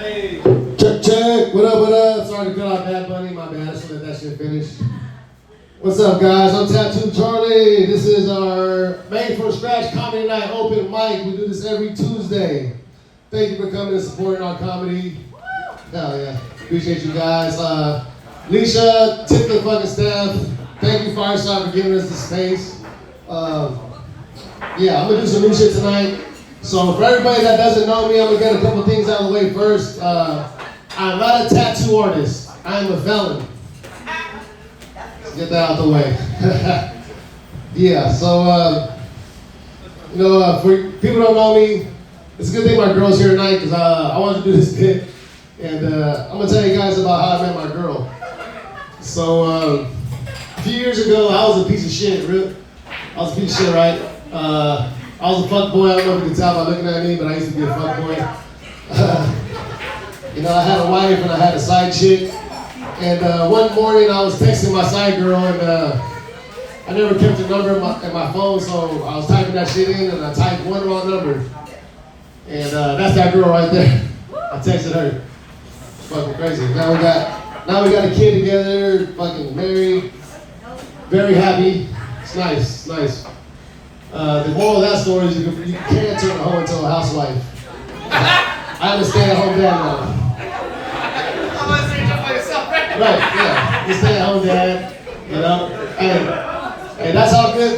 Hey. Check. What up, what up? Sorry to cut off Bad Bunny. My bad. I should let that shit finish. What's up, guys? I'm Tattoo Charlie. This is our Made from Scratch Comedy Night open mic. We do this every Tuesday. Thank you for coming and supporting our comedy. Hell yeah. Appreciate you guys. Leisha, tip the fucking staff. Thank you, Fireside, for giving us the space. Yeah, I'm gonna do some new shit tonight. So for everybody that doesn't know me, I'm gonna get a couple things out of the way first. I'm not a tattoo artist. I'm a felon. Let's get that out of the way. Yeah, so, for people who don't know me, it's a good thing my girl's here tonight because I wanted to do this bit. And I'm gonna tell you guys about how I met my girl. So, a few years ago, I was a piece of shit, really. I was a piece of shit, right? I was a fuck boy. I don't know if you can tell by looking at me, but I used to be a fuck boy. I had a wife and I had a side chick. And one morning I was texting my side girl and I never kept her number in my phone, so I was typing that shit in and I typed one wrong number. And that's that girl right there. I texted her. It's fucking crazy. Now we got a kid together, fucking married, very happy. It's nice, it's nice. The moral of that story is you can't turn a hoe into a housewife. I'm a stay-at-home dad now. I'm gonna say just by yourself, right? Right, yeah. You stay-at-home dad, you know? Hey, that's how good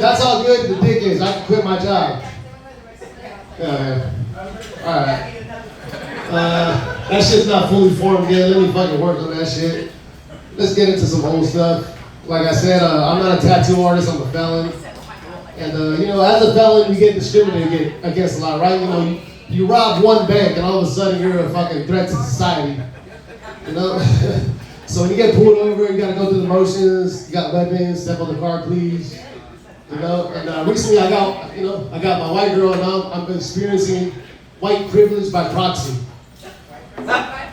the dick is. I can quit my job. Yeah, alright. That shit's not fully formed yet. Let me fucking work on that shit. Let's get into some old stuff. Like I said, I'm not a tattoo artist, I'm a felon. And as a felon, you get discriminated against a lot, right? You rob one bank and all of a sudden you're a fucking threat to society. So when you get pulled over, you gotta go through the motions, you got weapons, step on the car, please. And recently I got my white girl and now I'm experiencing white privilege by proxy. Right.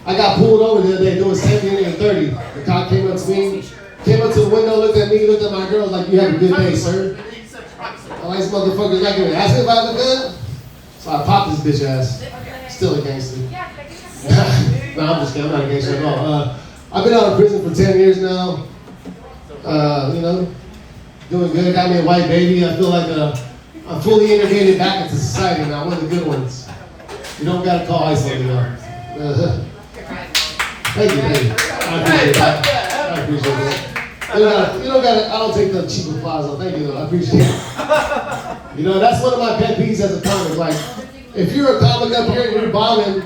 I got pulled over the other day doing 70 and 30. The cop came up to me, came up to the window, looked at me, looked at my girl, like, "You have a good day, sir." I'm like, "This motherfucker's not gonna ask me if I have a gun." So I popped this bitch ass. Still a gangster. No, I'm just kidding. I'm not a gangster at all. I've been out of prison for 10 years now. Doing good. Got me a white baby. I feel like I'm fully integrated back into society now. One of the good ones. You don't gotta call ICE on me though. Thank you. I appreciate that. You don't gotta, I don't take the cheap applause though. Thank you though. I appreciate it. That's one of my pet peeves as a comic. Like, if you're a comic up here and you're bombing,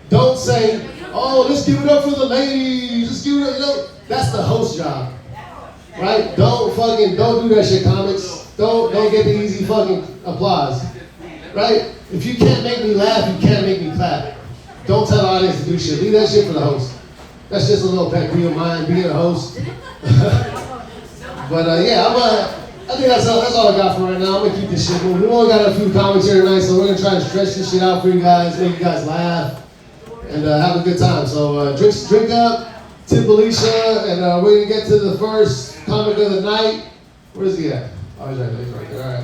don't say, "Oh, let's give it up for the ladies. Let's give it up." That's the host job. Right? Don't do that shit, comics. Don't get the easy fucking applause. Right? If you can't make me laugh, you can't make me clap. Don't tell the audience to do shit. Leave that shit for the host. That's just a little pet peeve of mine, being a host. But I think that's all I got for right now. I'm gonna keep this shit moving. We only got a few comics here tonight, so we're gonna try and stretch this shit out for you guys, make you guys laugh, and have a good time. So drink up, tip Alicia, and we're gonna get to the first comic of the night. Where is he at? Oh, he's right there.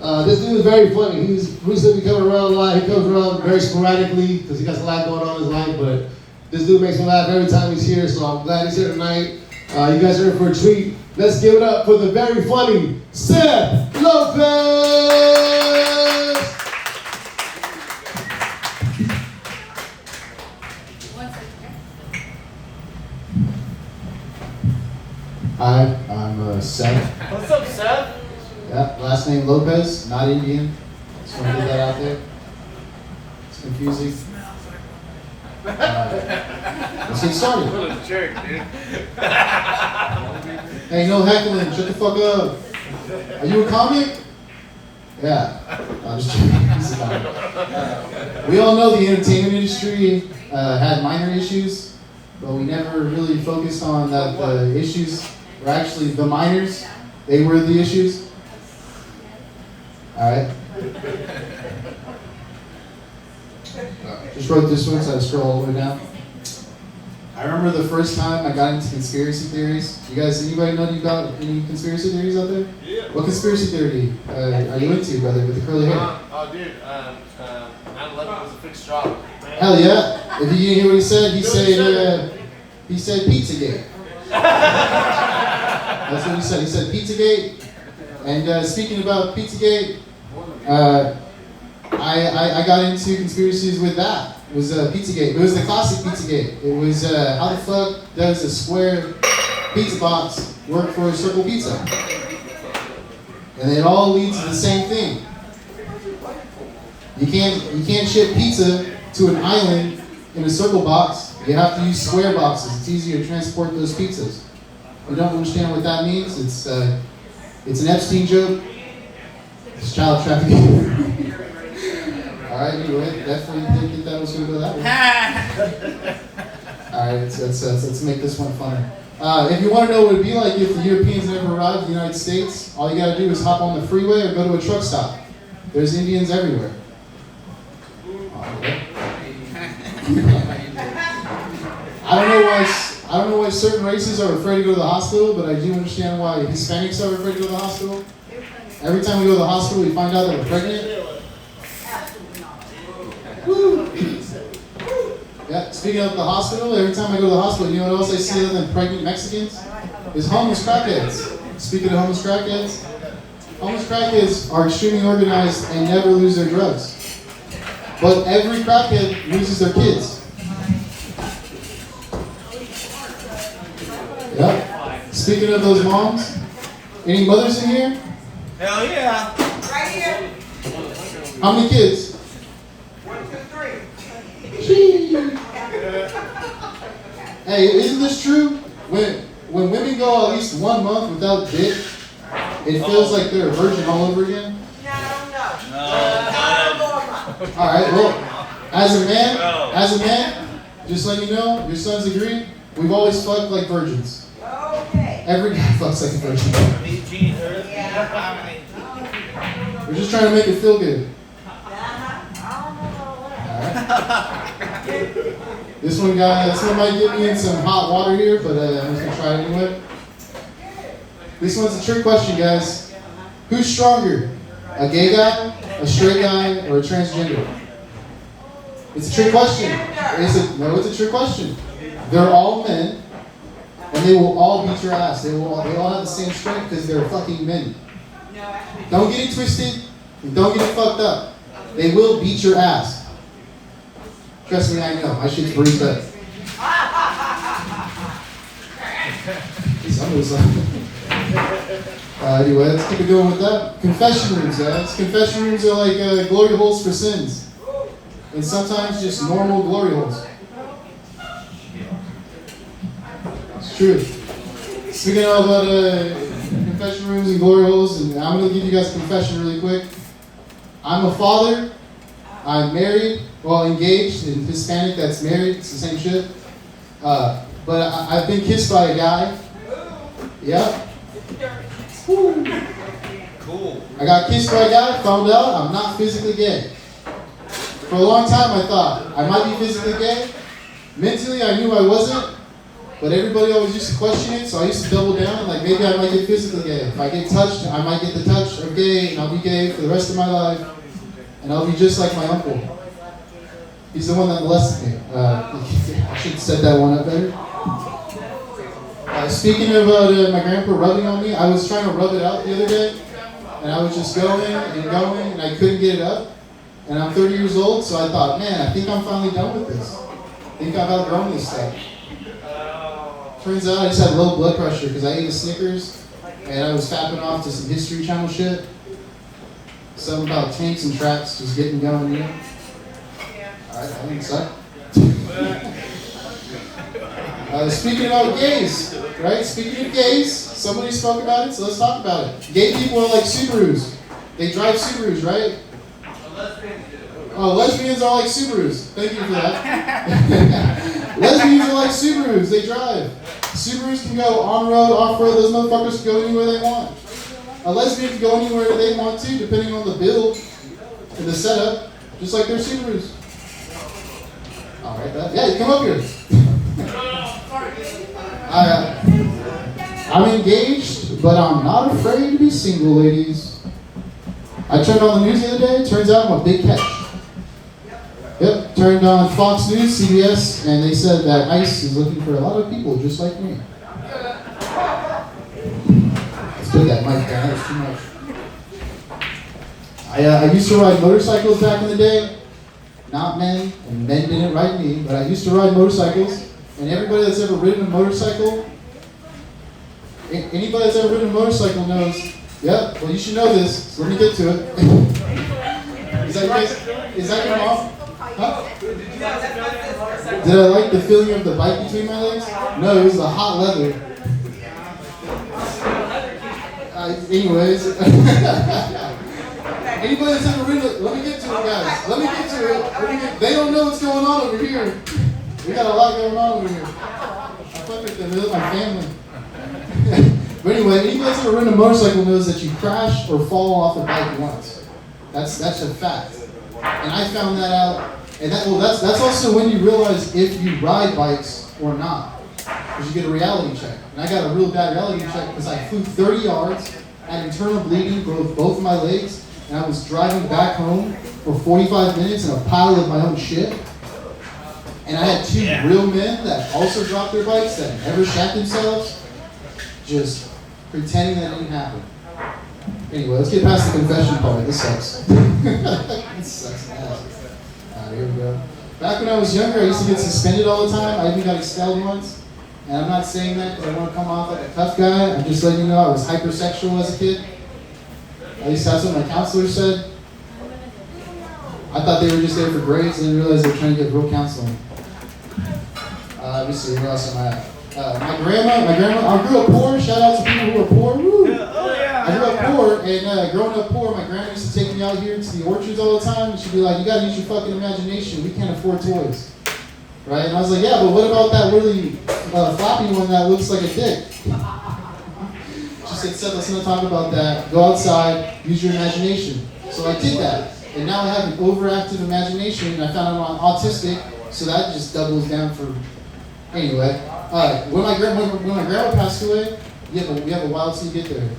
All right. This dude is very funny. He's recently coming around a lot. He comes around very sporadically because he got a lot going on in his life, but this dude makes me laugh every time he's here, so I'm glad he's here tonight. You guys are in for a treat. Let's give it up for the very funny Seth Lopez! Hi, I'm Seth. What's up, Seth? Yeah, last name Lopez, not Indian. Just want to get that out there. It's confusing. Let's get started. What a jerk, dude. Hey, no heckling. Shut the fuck up. Are you a comic? Yeah. I'm just joking. He's a comic. We all know the entertainment industry had minor issues, but we never really focused on that the issues were actually the minors. They were the issues. All right. Just wrote this one, so I scroll all the way down. I remember the first time I got into conspiracy theories. Anybody know you got any conspiracy theories out there? Yeah. What conspiracy theory are you into, brother, with the curly hair? Oh, dude, 9/11. like it was a fixed job. Hell yeah. If you didn't hear what he said Pizzagate. That's what he said. He said Pizzagate. And speaking about Pizzagate, I got into conspiracies with that. It was Pizzagate. It was the classic Pizzagate. It was how the fuck does a square pizza box work for a circle pizza? And it all leads to the same thing. You can't ship pizza to an island in a circle box. You have to use square boxes. It's easier to transport those pizzas. If you don't understand what that means, it's an Epstein joke. It's child trafficking. Alright, anyway, definitely didn't think that was going to go that way. Alright, let's make this one funner. If you want to know what it would be like if the Europeans never arrived in the United States, all you got to do is hop on the freeway or go to a truck stop. There's Indians everywhere. I don't know why certain races are afraid to go to the hospital, but I do understand why Hispanics are afraid to go to the hospital. Every time we go to the hospital, we find out that we're pregnant. Woo. Yeah, speaking of the hospital, every time I go to the hospital, you know what else I see other than pregnant Mexicans? Is homeless crackheads. Speaking of homeless crackheads are extremely organized and never lose their drugs. But every crackhead loses their kids. Yep. Speaking of those moms, any mothers in here? Hell yeah. Right here. How many kids? 1, 2, 3. Gee. Hey, isn't this true? When women go at least 1 month without dick, it feels like they're a virgin all over again. No. All right. Well, as a man, just let you know, your sons agree. We've always fucked like virgins. Okay. Every guy fucks like a virgin. We're just trying to make it feel good. Alright. This one might get me in some hot water here, but I'm just gonna try it anyway. This one's a trick question, guys. Who's stronger? A gay guy, a straight guy, or a transgender? It's a trick question. It's a trick question. They're all men, and they will all beat your ass. They all have the same strength because they're fucking men. Don't get it twisted, and don't get it fucked up. They will beat your ass. Trust me, I know. My shit's bruised up. Anyway, let's keep it going with that. Confession rooms, guys. Confession rooms are like glory holes for sins. And sometimes just normal glory holes. It's true. Speaking about confession rooms and glory holes, and I'm going to give you guys a confession really quick. I'm a father. I'm married. Well, engaged. In Hispanic, that's married. It's the same shit. But I've been kissed by a guy. Yep. Woo. Cool. I got kissed by a guy, found out I'm not physically gay. For a long time I thought I might be physically gay. Mentally I knew I wasn't, but everybody always used to question it, so I used to double down, like maybe I might get physically gay. If I get touched, I might get the touch of gay, and I'll be gay for the rest of my life, and I'll be just like my uncle. He's the one that molested me. I should have set that one up better. Speaking of my grandpa rubbing on me, I was trying to rub it out the other day, and I was just going, and I couldn't get it up. And I'm 30 years old, so I thought, man, I think I'm finally done with this. I think I've outgrown this stuff. Turns out I just had low blood pressure because I ate a Snickers, and I was fapping off to some History Channel shit. Something about tanks and traps, just getting going, you know? Alright, that didn't suck. Speaking about gays, right? Speaking of gays, somebody spoke about it, so let's talk about it. Gay people are like Subarus. They drive Subarus, right? Oh, lesbians are like Subarus. Thank you for that. Lesbians are like Subarus. They drive. Subarus can go on-road, off-road. Those motherfuckers can go anywhere they want. A lesbian can go anywhere they want to, depending on the build and the setup, just like their Subarus. All right, yeah, you come up here. I'm engaged, but I'm not afraid to be single, ladies. I turned on the news the other day. Turns out I'm a big catch. turned on Fox News, CBS, and they said that ICE is looking for a lot of people just like me. Let's put that mic down, that's too much. I used to ride motorcycles back in the day. Not men, and men didn't ride me, but I used to ride motorcycles. And everybody that's ever ridden a motorcycle, anybody that's ever ridden a motorcycle knows, yep, well you should know this, so let me get to it. Is that your mom? Huh? Did I like the feeling of the bike between my legs? No, it was the hot leather. Anyways. Anybody that's ever ridden it, let me get to it, guys. Let me get to it. They don't know what's going on over here. We got a lot going on over here. I fuck with them, they're my family. But anyway, anybody that's ever ridden a motorcycle knows that you crash or fall off a bike once. That's a fact. And I found that out. And that's also when you realize if you ride bikes or not. Because you get a reality check. And I got a real bad reality check because I flew 30 yards, had internal bleeding, broke both of my legs, and I was driving back home for 45 minutes in a pile of my own shit. And I had two real men that also dropped their bikes that never shat themselves, just pretending that didn't happen. Anyway, let's get past the confession part. This sucks. This sucks ass. Alright, here we go. Back when I was younger, I used to get suspended all the time. I even got expelled once. And I'm not saying that because I want to come off like a tough guy. I'm just letting you know I was hypersexual as a kid. At least that's what my counselor said. I thought they were just there for grades and didn't realize they were trying to get real counseling. Let me see, where else am I at? My grandma, I grew up poor. Shout out to people who are poor. Woo! I grew up poor, and growing up poor, my grandma used to take me out here to the orchards all the time, and she'd be like, you gotta use your fucking imagination. We can't afford toys. Right? And I was like, yeah, but what about that really floppy one that looks like a dick? She said, Seth, let's not talk about that. Go outside, use your imagination. So I did that. And now I have an overactive imagination, and I found out I'm autistic, so that just doubles down for... Anyway, when my grandma passed away, we have a while till you get there.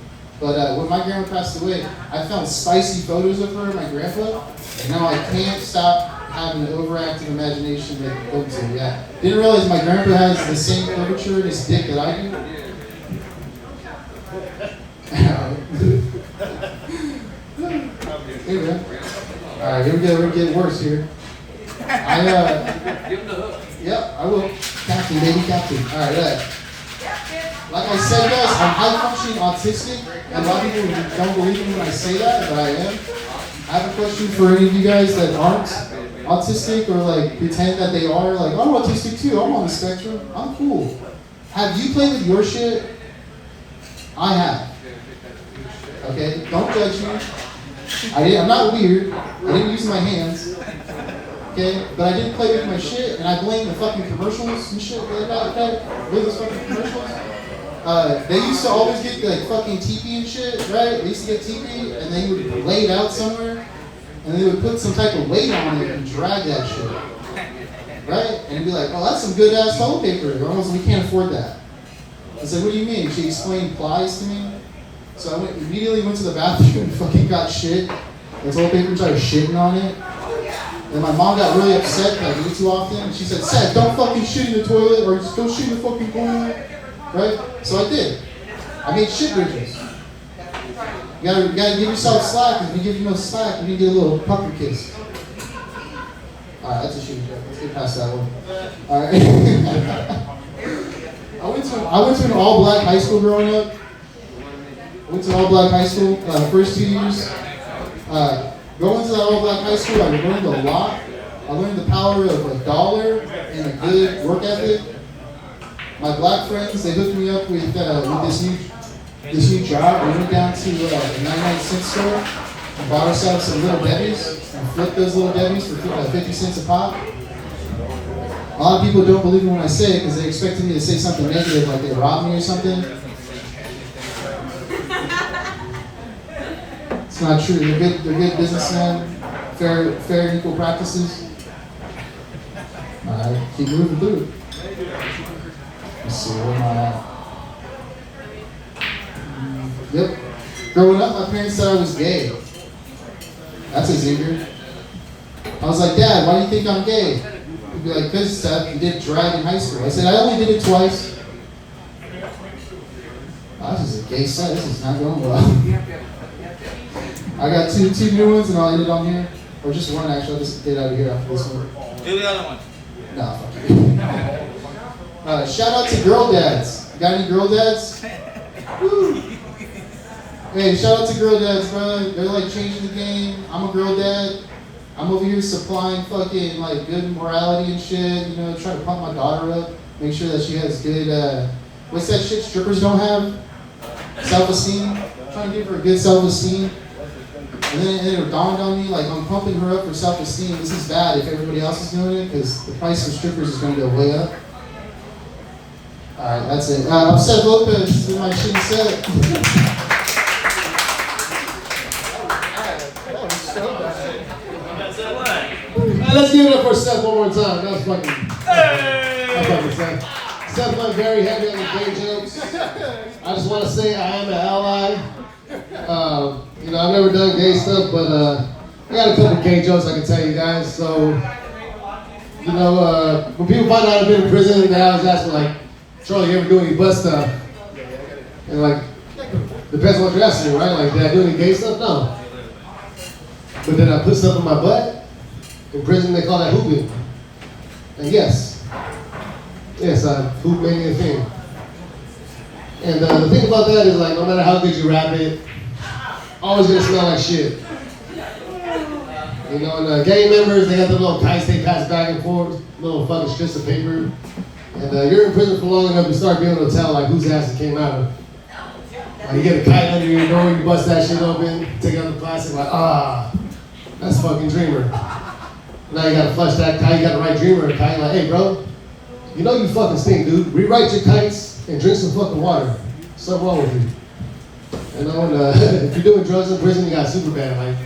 But when my grandma passed away, I found spicy photos of her and my grandpa, and now I can't stop having an overactive imagination that go to. Yeah. Didn't realize my grandpa has the same curvature in his dick that I do. Anyway. Alright, here we go. We're gonna get worse here. Give him the hook. Yep, I will. Captain, baby, captain. Alright, like I said, guys, I'm high-functioning autistic, and a lot of people don't believe me when I say that, but I am. I have a question for any of you guys that aren't autistic or like pretend that they are. Like, I'm autistic too. I'm on the spectrum. I'm cool. Have you played with your shit? I have. Okay, don't judge me. I'm not weird. I didn't use my hands. Okay, but I didn't play with my shit, and I blame the fucking commercials and shit. Okay, those fucking commercials. They used to always get like fucking teepee and shit, right? They used to get teepee, and they would lay it out somewhere, and they would put some type of weight on it and drag that shit, right? And it'd be like, oh, that's some good ass toilet paper. Almost, we can't afford that. I was like, what do you mean? She explained plies to me. So I immediately went to the bathroom and fucking got shit. The toilet paper and started shitting on it. And my mom got really upset that I do it too often. And she said, Seth, don't fucking shit in the toilet or just go shit in the fucking toilet. Right? So I did. I made shit bridges. You gotta give yourself slack, because if you give you no slack, you need to get a little pucker kiss. Alright, that's a shit joke. Let's get past that one. Alright. I went to an all-black high school growing up. I went to an all-black high school first 2 years. Going to that all-black high school, I learned a lot. I learned the power of $1 and a good work ethic. My black friends, they hooked me up with this new job. We went down to a 99-cent store and bought ourselves some Little Debbies and flipped those Little Debbies for 50 cents a pop. A lot of people don't believe me when I say it because they expected me to say something negative, like they robbed me or something. It's not true. They're good businessmen, fair and equal practices. Alright, keep moving through. Let's see, where am I at? Yep. Growing up, my parents said I was gay. That's a zinger. I was like, Dad, why do you think I'm gay? He'd be like, because Seth, you did drag in high school. I said, I only did it twice. Oh, this is a gay set. This is not going well. I got two new ones, and I'll end it on here. Or just one, actually. I'll just get out of here after this one. Do the other one. Nah, fuck you. Shout out to girl dads. Got any girl dads? Woo. Hey, shout out to girl dads, bro. They're like changing the game. I'm a girl dad. I'm over here supplying fucking like good morality and shit. You know, trying to pump my daughter up. Make sure that she has good, what's that shit strippers don't have? Self-esteem. Trying to give her a good self-esteem. And then it dawned on me, like, I'm pumping her up for self-esteem. This is bad if everybody else is doing it, because the price of strippers is going to go way up. Alright, that's it. I'm Seth Lopez with my shitty set. Let's give it up for Seth one more time. That was fucking. That's fucking Seth. Seth went very heavy on the gay jokes. I just want to say I am an ally. You know, I've never done gay stuff, but I got a couple gay jokes I can tell you guys. So, you know, when people find out I've been in prison, they always ask me, like, Charlie, you ever do any butt stuff? And, like, depends on what you're asking, right? Like, did I do any gay stuff? No. But did I put stuff in my butt? In prison, they call that hooping. And yes, hoop mania thing. And the thing about that is, like, no matter how good you rap it, always gonna smell like shit. You know, and gang members, they got the little kites they pass back and forth, little fucking strips of paper. And you're in prison for long enough, you start being able to tell, like, whose ass it came out of. Like, you get a kite under your door, you bust that shit open, take out the plastic, like, that's fucking Dreamer. Now you gotta flush that kite, you gotta write Dreamer a kite, like, hey, bro, you know you fucking stink, dude. Rewrite your kites and drink some fucking water. Something wrong with you. You know, and if you're doing drugs in prison, you got super bad. Like,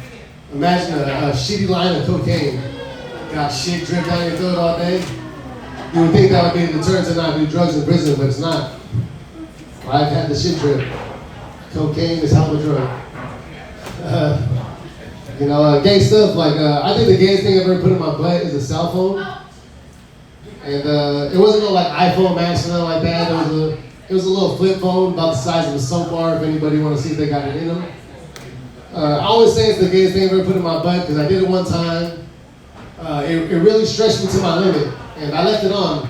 imagine a shitty line of cocaine. Got shit drip down your throat all day. You would think that would be a deterrent to not do drugs in prison, but it's not. I've had the shit drip. Cocaine is hell of a drug. You know, gay stuff, like, I think the gayest thing I've ever put in my butt is a cell phone. And it wasn't no, like, iPhone Max or nothing like that. It was a little flip phone about the size of a soap bar if anybody want to see if they got it in them. I always say it's the gayest thing I've ever put in my butt because I did it one time. It really stretched me to my limit, and I left it on.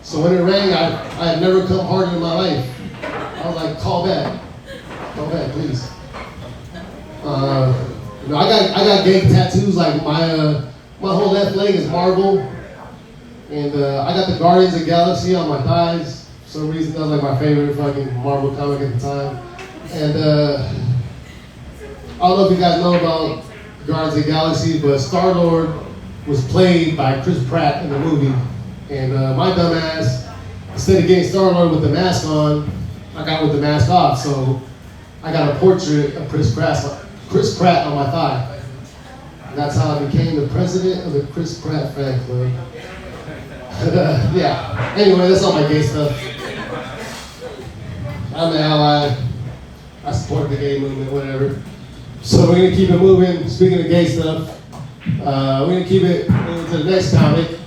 So when it rang, I had never come harder in my life. I was like, call back, please. You know, I got gay tattoos. Like my whole left leg is marble, and I got the Guardians of the Galaxy on my thighs. For some reason, that was like my favorite fucking Marvel comic at the time. And I don't know if you guys know about Guardians of the Galaxy, but Star-Lord was played by Chris Pratt in the movie. And my dumb ass, instead of getting Star-Lord with the mask on, I got with the mask off. So I got a portrait of Chris Pratt on my thigh. And that's how I became the president of the Chris Pratt fan club. Yeah. Anyway, that's all my gay stuff. I'm an ally. I support the gay movement, whatever. So we're gonna keep it moving. Speaking of gay stuff, we're gonna keep it moving to the next comic.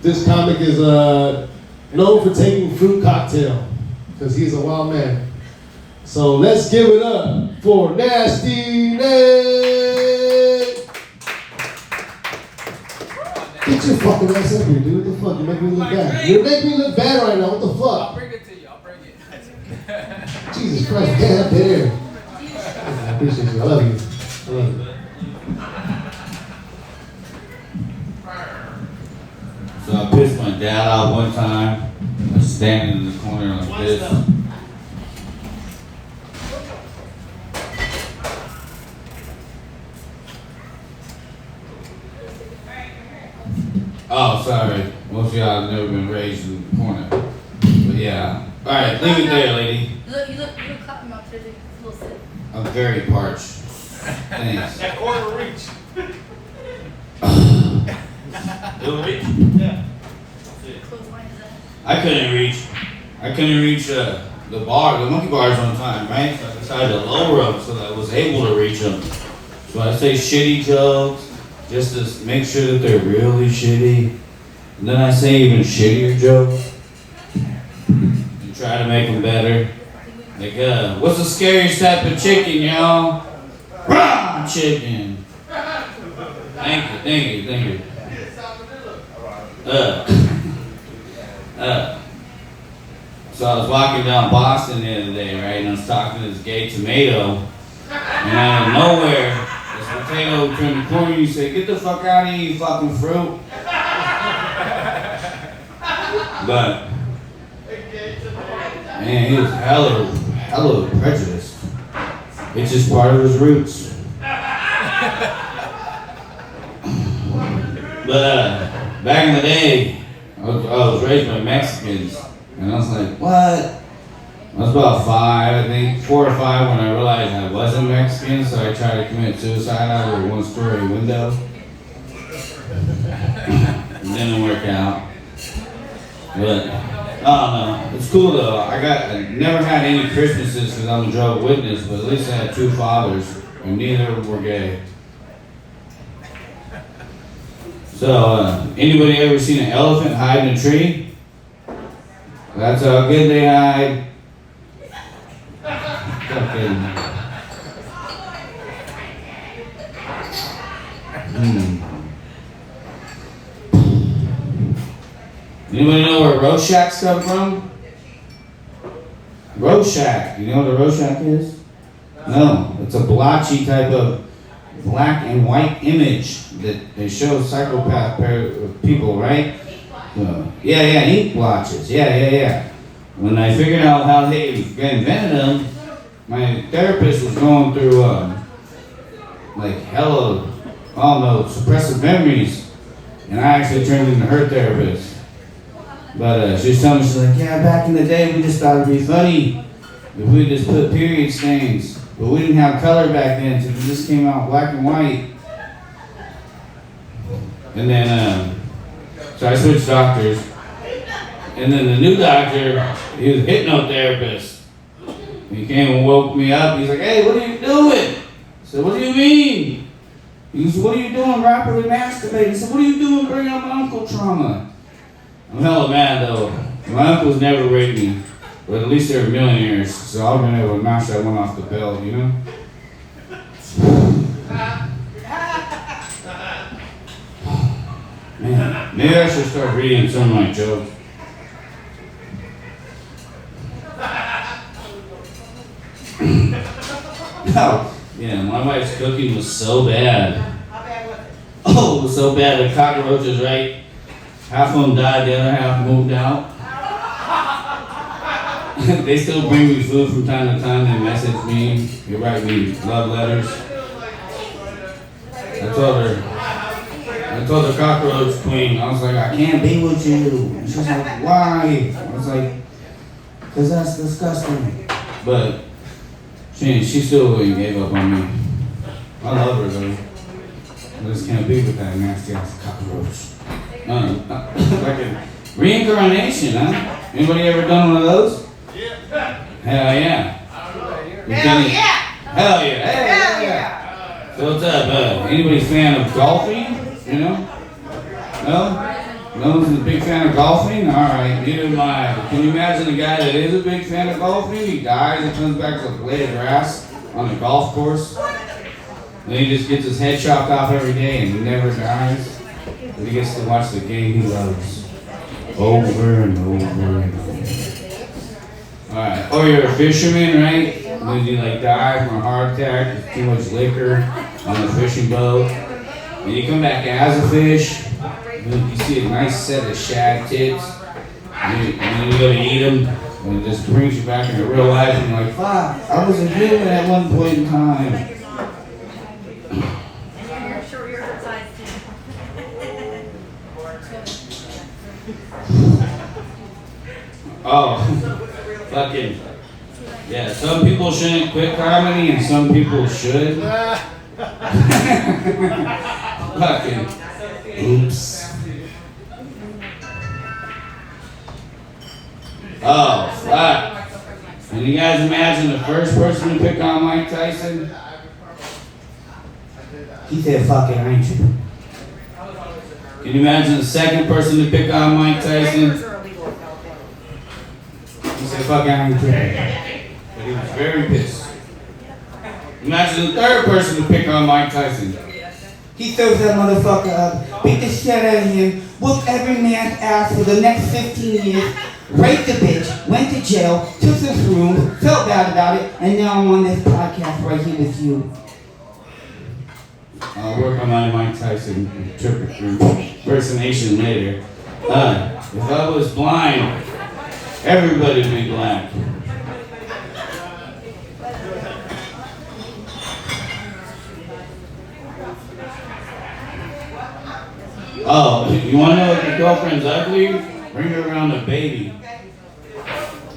This comic is known for taking fruit cocktail because he's a wild man. So let's give it up for Nasty Nate. Get your fucking ass up here, dude. What the fuck? You make me look bad. You make me look bad right now. What the fuck? I'll bring it to you. I'll bring it. Jesus Christ, get up there. I appreciate you. I love you. I love you. So I pissed my dad out one time. I was standing in the corner like this. Oh, sorry. Most of y'all have never been raised in the corner. But yeah. Alright, leave it there, lady. You look cotton mouth today. It's a little sick. I'm very parched. Thanks. That quarter reach. It'll reach? Yeah. Close line is that. I couldn't reach the monkey bars on time, right? So I decided to lower them so that I was able to reach them. So I say shitty jokes, just to make sure that they're really shitty. And then I say even shittier jokes and try to make them better. Like, what's the scariest type of chicken, y'all? Raw chicken. Thank you. So I was walking down Boston the other day, right, and I was talking to this gay tomato, and out of nowhere, this potato turned the corner and you say, "Get the fuck out of here, you fucking fruit." But, man, he was hella prejudiced. It's just part of his roots. But back in the day, I was raised by Mexicans, and I was like, what? I was about 5, I think, 4 or 5 when I realized I wasn't Mexican, so I tried to commit suicide out of a 1-story window. It didn't work out. But, I don't know. It's cool though. I never had any Christmases because I'm a drug witness, but at least I had 2 fathers, and neither of them were gay. So, anybody ever seen an elephant hide in a tree? That's how good they hide. Fucking. Anybody know where Rorschachs come from? Rorschach. You know what a Rorschach is? No. It's a blotchy type of black and white image that they show psychopath people, right? Ink blotches. Yeah. When I figured out how they invented them, my therapist was going through suppressive memories, and I actually turned into her therapist. But she was telling me, she's like, yeah, back in the day we just thought it'd be funny if we just put period stains. But we didn't have color back then, so it just came out black and white. And then, so I switched doctors. And then the new doctor, he was a hypnotherapist. He came and woke me up. He's like, hey, what are you doing? I said, what do you mean? He said, what are you doing rapidly masturbating? I said, what are you doing bringing up my uncle trauma? I'm hella mad though. My uncles never raped me. But at least they're millionaires, so I've been able to knock that one off the belt, you know? Man, maybe I should start reading some of my jokes. Oh, yeah, my wife's cooking was so bad. Oh, it was so bad, the cockroaches, right? Half of them died, the other half moved out. They still bring me food from time to time. They message me. They write me love letters. I told the cockroach queen, I was like, I can't be with you. And she's like, why? I was like, because that's disgusting. But she still gave up on me. I love her though. I just can't be with that nasty ass cockroach. Like a reincarnation, huh? Anybody ever done one of those? Hell yeah. Hell yeah. So what's up? Anybody fan of golfing? You know? No? No one's a big fan of golfing? Alright, neither am I. Can you imagine a guy that is a big fan of golfing? He dies and comes back to a blade of grass on the golf course. Then he just gets his head chopped off every day and he never dies. But he gets to watch the game he loves. Over and over and over. Alright, or you're a fisherman, right? Then you die from a heart attack, with too much liquor on the fishing boat. And you come back as a fish, you see a nice set of shad tits, and then you go to eat them, and it just brings you back into real life, and you're like, fuck, I was a human at one point in time. And you're sure you're her size too. Oh, fucking, yeah, some people shouldn't quit comedy, and some people should. Fucking, oops. Oh, fuck. Can you guys imagine the first person to pick on Mike Tyson? He said, fucking, ain't you? Can you imagine the second person to pick on Mike Tyson? Waivers are illegal in California. He said, fuck, I ain't tripping. But he was very pissed. Imagine the third person to pick on Mike Tyson. He throws that motherfucker up, beat the shit out of him, whooped every man's ass for the next 15 years, raped the bitch, went to jail, took some shrooms, felt bad about it, and now I'm on this podcast right here with you. I'll work on my Mike Tyson impersonation later. If I was blind, everybody would be black. Oh, you want to know if your girlfriend's ugly? Bring her around a baby.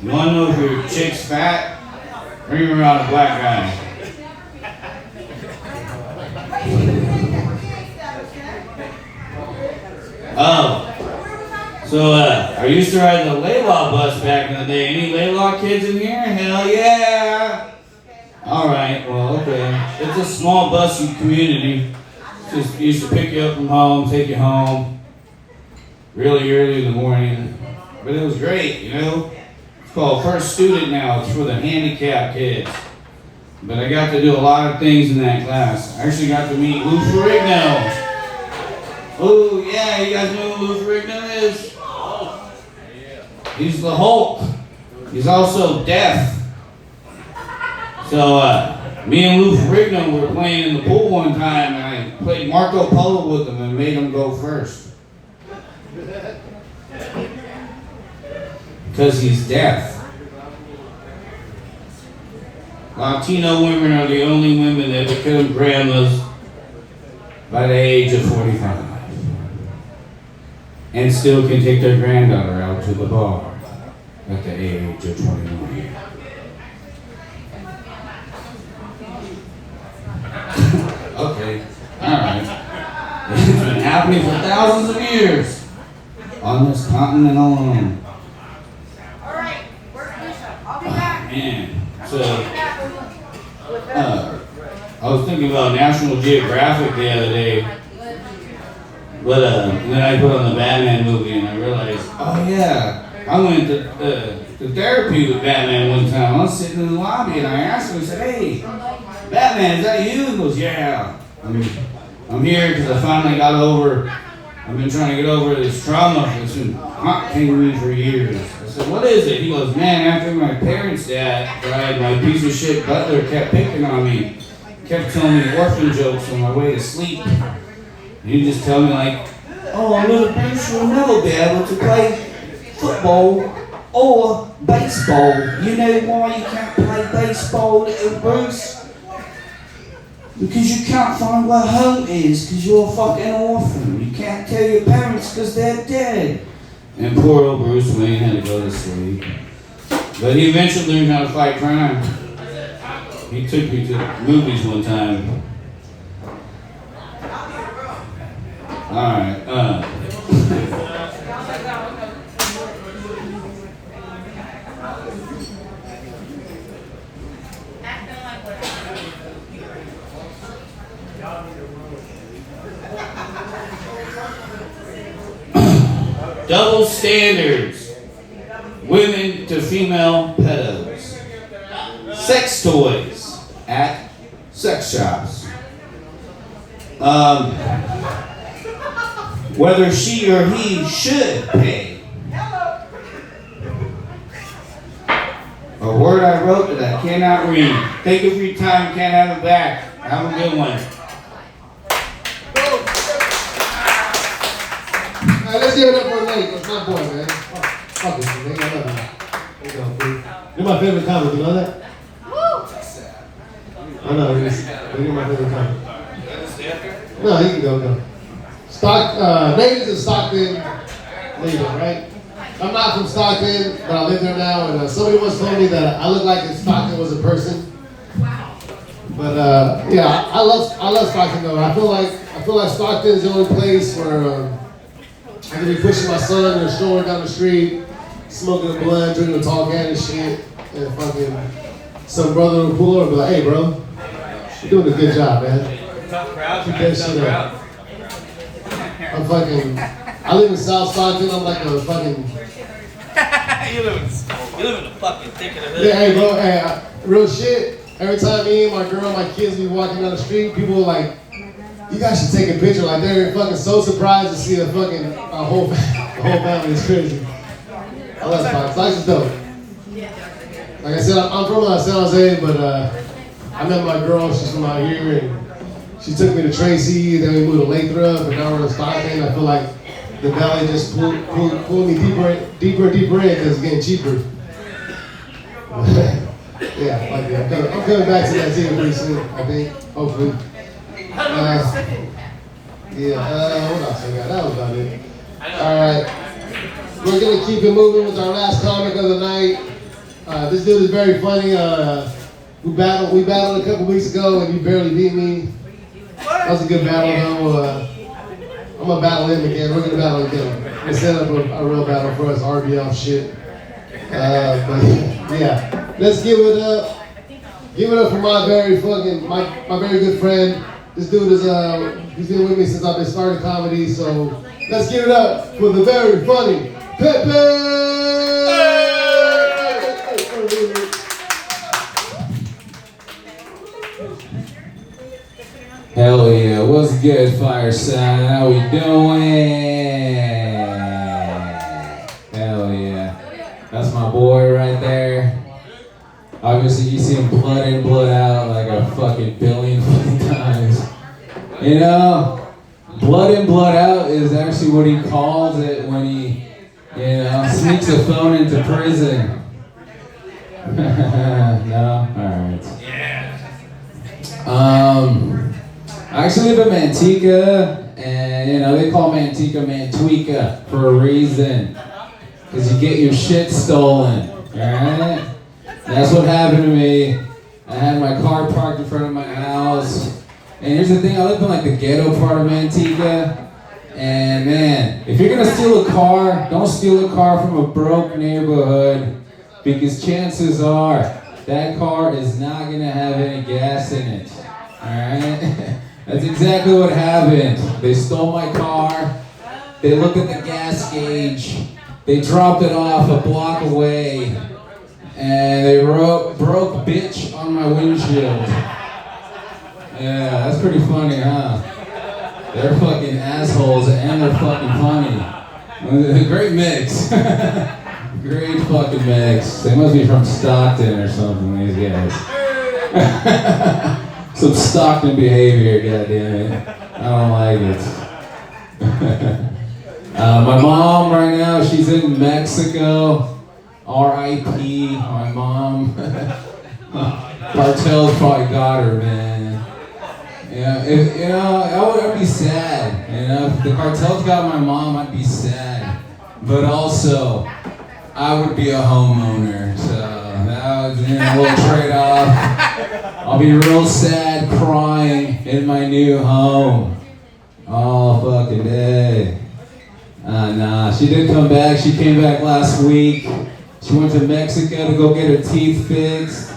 You want to know if your chick's fat? Bring her around a black guy. Oh, so I used to ride the Laylaw bus back in the day. Any Laylaw kids in here? Hell yeah! Alright, well, okay. It's a small busing community. Just used to pick you up from home, take you home really early in the morning. But it was great, you know? It's called First Student now. It's for the handicapped kids. But I got to do a lot of things in that class. I actually got to meet Lou Ferrigno. Oh, yeah, you guys know who Lou Ferrigno is? He's the Hulk. He's also deaf. So, me and Lou Ferrigno were playing in the pool one time, and I played Marco Polo with him and made him go first. Because he's deaf. Latino women are the only women that become grandmas by the age of 45. And still can take their granddaughter out to the bar at the age of 21. Okay, alright. It's been happening for thousands of years on this continent alone. Alright, where's Bishop? I'll be back. Man, so I was thinking about National Geographic the other day, but then I put on the Batman movie and I realized, oh yeah, I went to therapy with Batman one time. I was sitting in the lobby and I asked him, I said, hey, Batman, is that you? He goes, yeah. I'm here because I finally got over, I've been trying to get over this trauma that's been haunting me for years. I said, what is it? He goes, man, after my parents' dad died, my piece of shit butler kept picking on me. Kept telling me orphan jokes on my way to sleep. And he'd just tell me like, oh, little Bruce, you'll never be able to play football or baseball. You know why you can't play baseball, little Bruce? Because you can't find where home is because you're a fucking orphan. You can't tell your parents because they're dead. And poor old Bruce Wayne had to go to sleep. But he eventually learned how to fight crime. He took me to movies one time. Alright, double standards. Women to female pedos. Sex toys at sex shops. Whether she or he should pay. A word I wrote that I cannot read. Thank you for your time. Can't have it back. Have a good one. Alright, let's give it up for Nate. That's my boy, man. Fuck it, Nate. I love you. There you go, dude. You're my favorite comic. You know that? I know. You're my favorite comic. No, he can go. Nate is in Stockton, native, right? I'm not from Stockton, but I live there now, and somebody once told me that I look like if Stockton was a person. But yeah, I love Stockton though. I feel like Stockton is the only place where I can be pushing my son or strolling down the street, smoking a blunt, drinking a tall can of shit, and fucking some brother will pull over and be like, hey bro, you're doing a good job, man. Tough crowd, Keep man. that Tough shit crowd. up. I live in South Stockton. I'm like a fucking. you live in the fucking thick of the hood. Yeah, hey, bro, hey, real shit. Every time me and my girl, my kids be walking down the street, people are like, you guys should take a picture. Like, they're fucking so surprised to see a whole family. It's crazy. I love Fox. Fox is dope. Like I said, I'm from San Jose, but I met my girl. She's from out here, and she took me to Tracy. Then we moved to Lathrop, and now we're in Stockton. I feel like the valley just pulled me deeper in because it's getting cheaper. Yeah, like that. I'm coming back to that team pretty soon, I think, hopefully. What else I got? That was about it. Alright. We're gonna keep it moving with our last comic of the night. This dude is very funny. We battled a couple weeks ago and he barely beat me. That was a good battle though. I'm gonna battle him again. We're gonna battle again. We'll set up a real battle for us, RBL shit. But yeah, let's give it up. Give it up for my very good friend. This dude is he's been with me since I've been starting comedy. So let's give it up for the very funny Pepe. Hell yeah, what's good, Fireside? How we doing? Hell yeah. That's my boy right there. Obviously, you see him blood in, blood out like a fucking billion times. You know, blood in, blood out is actually what he calls it when he, sneaks a phone into prison. No? Alright. I actually live in Manteca, and they call Manteca Manteca for a reason. Because you get your shit stolen, alright? That's what happened to me. I had my car parked in front of my house. And here's the thing, I live in like the ghetto part of Manteca. And man, if you're gonna steal a car, don't steal a car from a broke neighborhood. Because chances are, that car is not gonna have any gas in it, alright? That's exactly what happened. They stole my car, they looked at the gas gauge, they dropped it off a block away, and they wrote, "broke bitch" on my windshield. Yeah, that's pretty funny, huh? They're fucking assholes and they're fucking funny. Great mix. Great fucking mix. They must be from Stockton or something, these guys. Some Stockton behavior, goddammit. I don't like it. My mom right now, she's in Mexico. R.I.P. my mom. Cartel's probably got her, man. Yeah, I would be sad. If the cartel's got my mom, I'd be sad. But also, I would be a homeowner, so that was a little trade-off. I'll be real sad crying in my new home all fucking day. Nah, she did come back. She came back last week. She went to Mexico to go get her teeth fixed,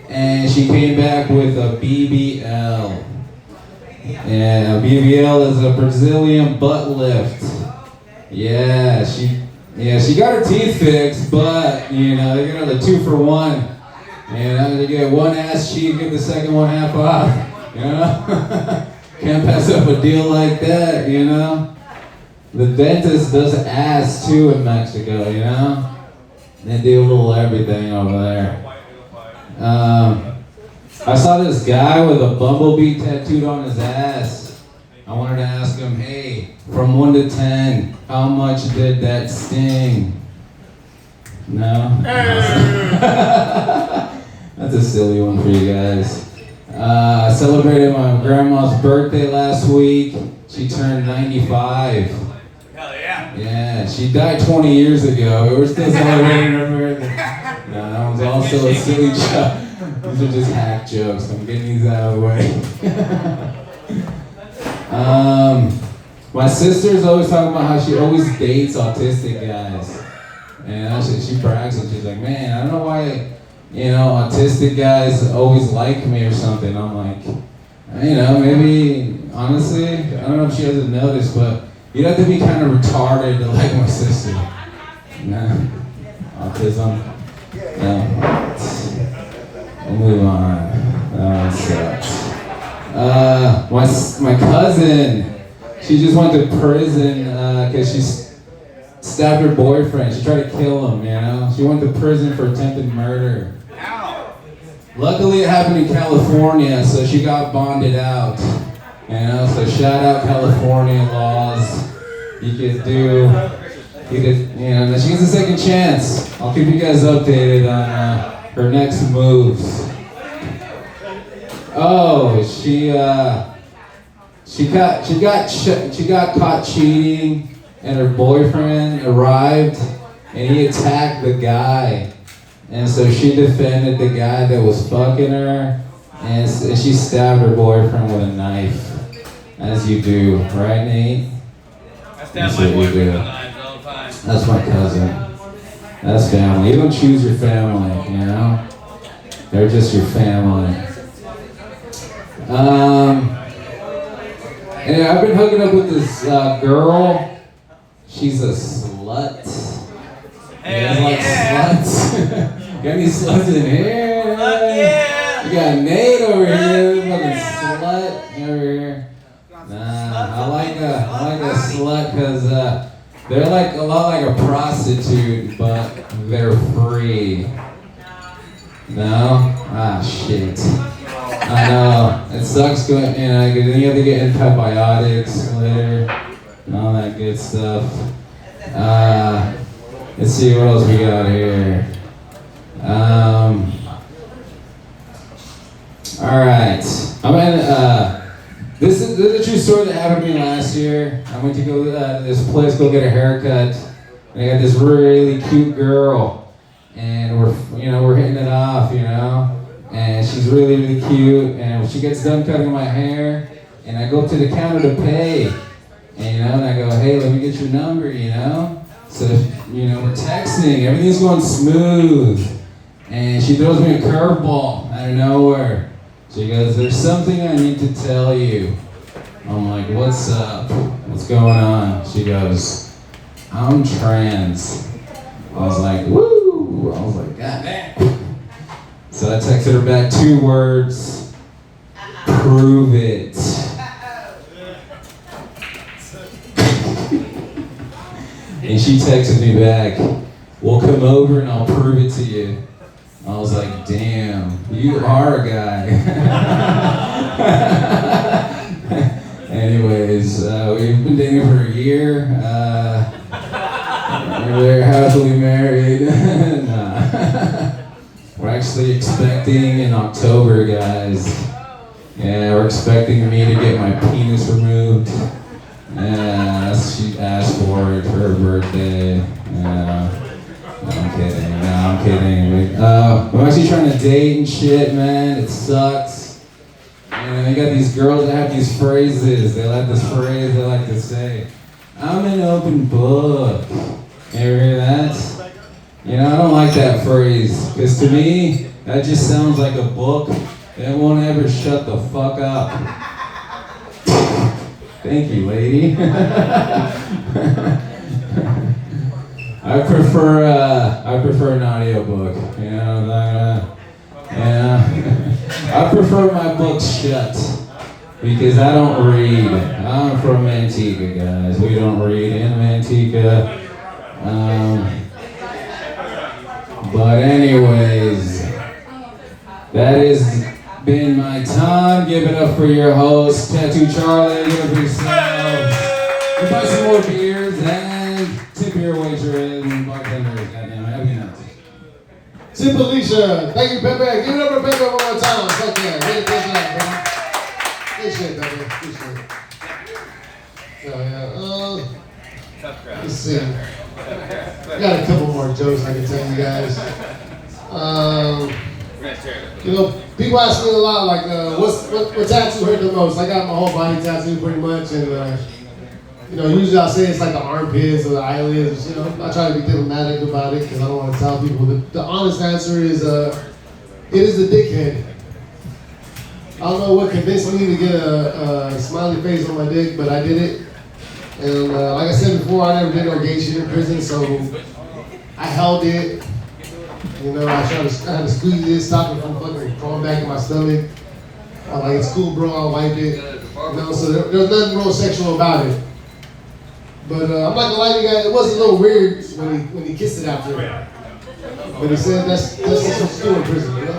and she came back with a BBL. Yeah, a BBL is a Brazilian butt lift. Yeah, she got her teeth fixed, but they got a 2-for-1. You get one ass cheek, get the second one half off. Can't pass up a deal like that. The dentist does ass too in Mexico. They do a little everything over there. I saw this guy with a bumblebee tattooed on his ass. I wanted to ask him, hey, from 1 to 10, how much did that sting? No? That's a silly one for you guys. I celebrated my grandma's birthday last week. She turned 95. Hell yeah. Yeah, she died 20 years ago. We're still celebrating her birthday. No, that was also a silly joke. These are just hack jokes. I'm getting these out of the way. My sister's always talking about how she always dates autistic guys. And she brags and she's like, man, I don't know why, autistic guys always like me or something. I'm like, maybe, honestly, I don't know if she hasn't noticed, but you'd have to be kind of retarded to like my sister. Nah, autism. No. We'll move on. That one sucks. My cousin, she just went to prison because she stabbed her boyfriend. She tried to kill him, you know? She went to prison for attempted murder. Luckily it happened in California, so she got bonded out. You know, so shout out California laws. You could, you know, she gets a second chance. I'll keep you guys updated on her next moves. Oh, she got caught cheating, and her boyfriend arrived, and he attacked the guy, and so she defended the guy that was fucking her, and she stabbed her boyfriend with a knife, as you do, right, Nate? I stab my boyfriend with knives all the time. That's my cousin. That's family. You don't choose your family, you know? They're just your family. And I've been hooking up with this girl. She's a slut. You guys like sluts? Got any sluts in here? Fuck yeah! You got Nate over here, fucking slut over here. Nah, I like a slut because they're like a lot like a prostitute, but they're free. No? Ah, shit. I know. It sucks going, you know, because then you have to get antibiotics later and all that good stuff. Let's see what else we got here. Alright. This is a true story that happened to me last year. I went to go to this place, go get a haircut, and I got this really cute girl, and we're hitting it off, you know, and she's really, really cute, and when she gets done cutting my hair, and I go up to the counter to pay, and, you know, and I go, hey, let me get your number, you know, so, you know, we're texting, everything's going smooth, and she throws me a curveball out of nowhere. She goes, there's something I need to tell you. I'm like, what's up? What's going on? She goes, I'm trans. I was like, woo! I was like, God damn. So I texted her back 2 words, prove it. And she texted me back, we'll come over and I'll prove it to you. I was like, damn, you are a guy. Anyways, we've been dating for a year. We're happily married. Nah. We're actually expecting in October, guys. Yeah, we're expecting me to get my penis removed. Yeah, she asked for it for her birthday. Yeah. No, I'm kidding. I'm actually trying to date and shit, man. It sucks. You know, you got these girls that have these phrases. They like this phrase they like to say. I'm an open book. You ever hear that? You know, I don't like that phrase. Because to me, that just sounds like a book that won't ever shut the fuck up. Thank you, lady. I prefer an audiobook, you know, I prefer my books shut, because I don't read. I'm from Antigua, guys, we don't read in Antigua, but anyways, that has been my time. Give it up for your host, Tattoo Charlie, give it up for yourself, and buy some more beers, and tip your waitress and bartenders. Goddamn, have a good night. Tip Alicia. Thank you, Pepe. Give it up for Pepe one more time. Fuck yeah. Get it up, bro. Good shit, Pepe. Good shit. Oh, yeah. Tough crowd. Let's see. I got a couple more jokes I can tell you guys. You know, people ask me a lot, like, what tattoo hurt the most? I got my whole body tattooed pretty much, and you know, usually I'll say it's like the armpits or the eyelids. You know, I try to be diplomatic about it because I don't want to tell people. The honest answer is, it is the dickhead. I don't know what convinced me to get a smiley face on my dick, but I did it. And like I said before, I never did no gay shit in prison, so I held it. You know, I had to squeeze this, stop it from fucking crawling back in my stomach. I'm like, it's cool, bro, I'll wipe it. You know, so there's nothing real sexual about it. But I'm not gonna lie to you guys, it was a little weird when he kissed it after. But he said that's just what you do in prison, you know?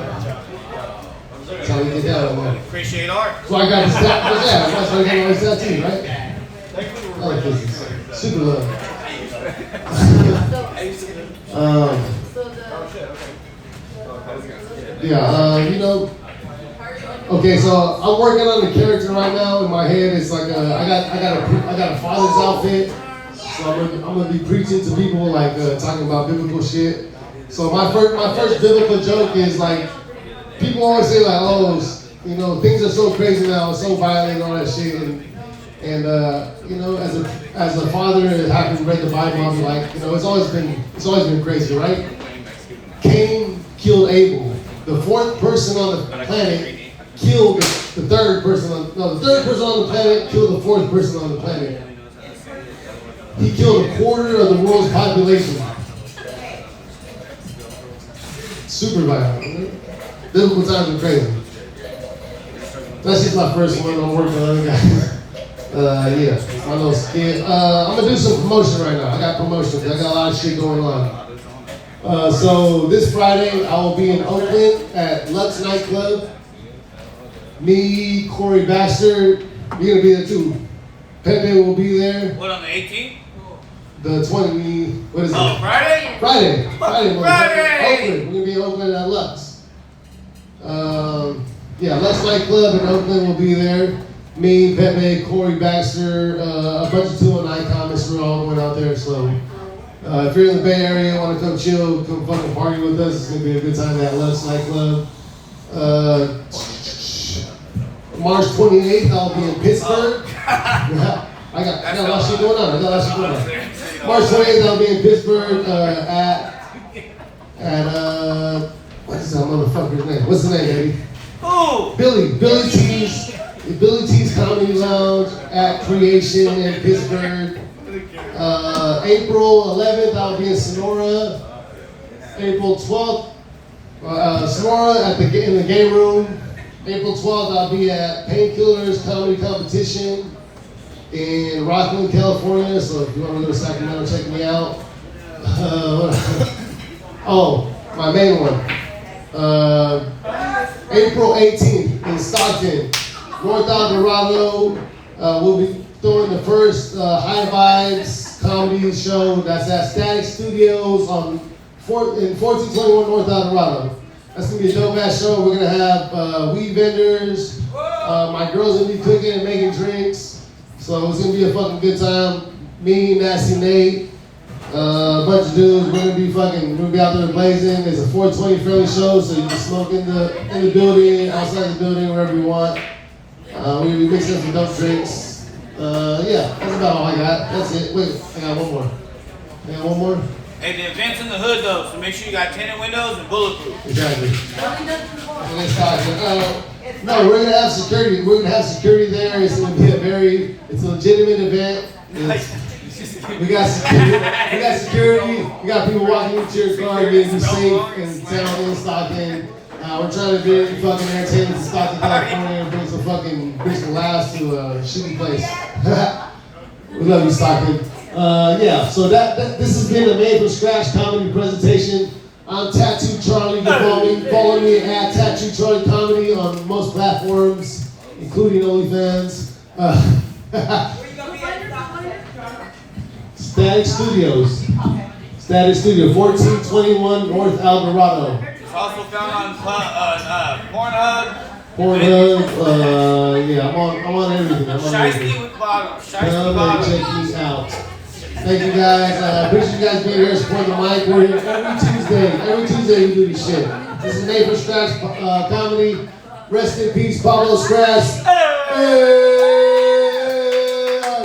That's how we get down on that. Appreciate art. So I got this tattoo, yeah, that's why I got all these tattoos, right? I like this. Super love. You know, okay, so I'm working on the character right now. In my head, it's like I got a father's outfit, so I'm gonna be preaching to people like talking about biblical shit. So my first biblical joke is like, people always say like, oh, you know, things are so crazy now, so violent and all that shit, and you know, as a father, having read the Bible, I'm like, you know, it's always been crazy, right? Cain killed Abel. The fourth person on the planet killed the third person on the third person on the planet killed the fourth person on the planet. He killed a quarter of the world's population. Super violent. Biblical times are crazy. That's just my first one. I'm working on it, guys. Yeah, my little skit. I'm gonna do some promotion right now. I got promotions. I got a lot of shit going on. So this Friday, I will be in Oakland at Lux Nightclub. Me, Corey Baxter, we're gonna be there too. Pepe will be there. What, on the 18th? The 20, what is it? Oh, Friday? Friday. Friday! Oakland. We're gonna be in Oakland at Lux. Yeah, Lux Nightclub in Oakland will be there. Me, Pepe, Corey Baxter, a bunch of 209 comics. We're all going out there. So if you're in the Bay Area, want to come chill, come fucking party with us, it's gonna be a good time at Lux Nightclub. March 28th, I'll be in Pittsburgh. I got a lot of shit going on. March 28th, I'll be in Pittsburgh at what's that motherfucker's name? What's the name, baby? Who? Billy T's Comedy Lounge at Creation in Pittsburgh. April 11th, I'll be in Sonora. April 12th, Sonora in the game room. April 12th, I'll be at Painkillers Comedy Competition in Rockland, California. So if you want to go to Sacramento, check me out. My main one. April 18th in Stockton, North El Dorado. We'll be throwing the first High Vibes comedy show. That's at Static Studios in 1421 North El Dorado. That's gonna be a dope ass show. We're gonna have weed vendors. My girls gonna be cooking and making drinks. So it's gonna be a fucking good time. Me, Nasty Nate, a bunch of dudes. We're gonna be out there blazing. It's a 420 friendly show, so you can smoke in the building, outside the building, wherever you want. We're gonna be mixing some dope drinks. Yeah, that's about all I got. That's it. Wait, I got one more. Hey, the event's in the hood though, so make sure you got tinted windows and bulletproof. Exactly. No, we're gonna have security. We're gonna have security there. It's gonna be it's a legitimate event. We got security. We got people walking into your car, getting you safe and town in Stockton. We're trying to be fucking entertainment in Stockton, California, and bring some laughs to a shitty place. We love you, Stockton. Yeah, so this has been a Made from Scratch comedy presentation. I'm Tattoo Charlie. You can follow me at Tattoo Charlie Comedy on most platforms, including OnlyFans. Static Studios. Static Studio, 1421 North El Dorado. It's also found on Pornhub. Yeah, I'm on everything. Shiesty with bottom. Come and check me out. Thank you guys. Appreciate you guys being here, support the mic. We're here every Tuesday. Every Tuesday we do this shit. This is Made from Scratch comedy. Rest in peace, Pablo Scratch. Hey!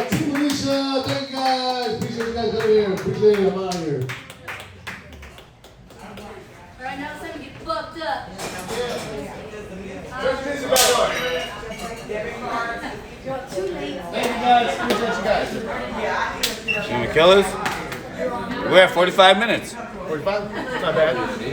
Team Alicia, thank you guys. Appreciate you guys coming here. Appreciate it. I'm out of here. Right now, it's time to get fucked up. Too late. guys. Appreciate you guys. You want to kill us? We're at 45 minutes. 45? Not bad.